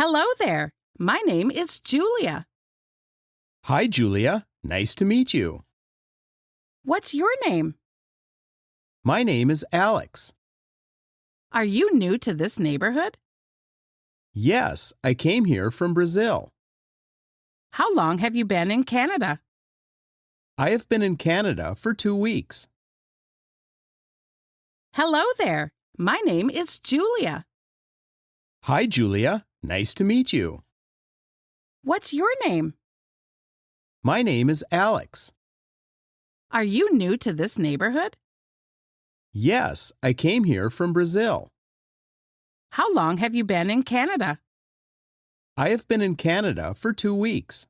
Hello there. My name is Julia. Hi, Julia. Nice to meet you. What's your name? My name is Alex. Are you new to this neighborhood? Yes, I came here from Brazil. How long have you been in Canada? I have been in Canada for 2 weeks. Hello there. My name is Julia. Hi, Julia. Nice to meet you. What's your name? My name is Alex. Are you new to this neighborhood? Yes, I came here from Brazil. How long have you been in Canada? I have been in Canada for 2 weeks.